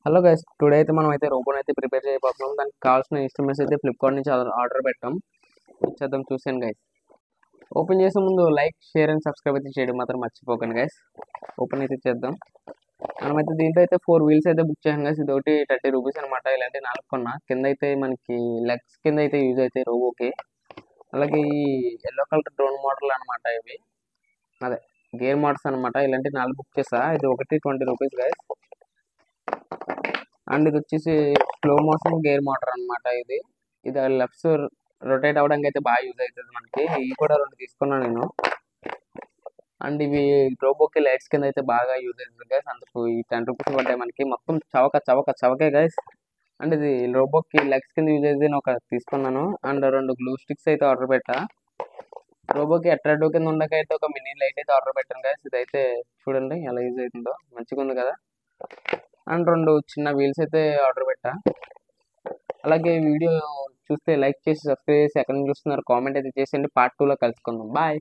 Hello guys, today అయితే మనం అయితే రోబోని అయితే ప్రిపేర్ చేయబోతున్నాం. దానికి కావాల్సిన ఇన్స్ట్రుమెంట్స్ అయితే ఫ్లిప్కార్ట్ నుంచి ఆర్డర్ పెట్టాం. చూద్దాం, చూసాను గైస్. ఓపెన్ చేసే ముందు లైక్, షేర్ అండ్ సబ్స్క్రైబ్ అయితే చేయడం మాత్రం మర్చిపోకండి గైస్. ఓపెన్ అయితే చేద్దాం. మనమైతే దీంట్లో అయితే 4 వీల్స్ అయితే బుక్ చేసాం గైస్. ఇది ఒకటి 30 రూపీస్ అనమాట. ఇలాంటి 4 కొన్నా. కింద అయితే మనకి లెగ్స్ కింద అయితే యూజ్ అవుతాయి రోబోకి. అలాగే ఈ ఎల్లో కలర్ డ్రోన్ మోడల్ అనమాట. ఇవి అదే గేర్ మోడల్స్ అనమాట. ఇలాంటి 4 బుక్ చేసా. ఇది ఒకటి 20 రూపీస్ గైస్. అండ్ ఇది వచ్చేసి స్లో మోషన్ గేర్ మోటార్ అనమాట. ఇది ఇది లెఫ్ట్ రొటేట్ అవ్వడానికి అయితే బాగా యూజ్ అవుతుంది మనకి. ఇవి కూడా 2 తీసుకున్నాను నేను. అండ్ ఇవి రోబోకి లైట్స్ కింద అయితే బాగా యూజ్ అవుతుంది గైస్. అందుకు ఈ 10 రూపీస్ పడ్డాయి మనకి. మొత్తం చవకే గైస్. అండ్ ఇది రోబోకి లెగ్స్ కింద యూజ్ అయితే నేను ఒక తీసుకున్నాను. అండ్ 2 గ్లూ స్టిక్స్ అయితే ఆర్డర్ పెట్టా. రోబోకి అట్రాక్టివ్ కింద ఉండకైతే ఒక మినీ లైట్ అయితే ఆర్డర్ పెట్టాను గైస్. ఇదైతే చూడండి ఎలా యూజ్ అవుతుందో, మంచిగా ఉంది కదా. అండ్ 2 చిన్న వీల్స్ అయితే ఆర్డర్ పెట్టా. అలాగే వీడియో చూస్తే లైక్ చేసి, సబ్స్క్రైబ్ చేసి, ఎక్కడ నుంచి చూస్తున్నారు కామెంట్ అయితే చేసేయండి. పార్ట్ 2లో కలుసుకుందాం. బాయ్.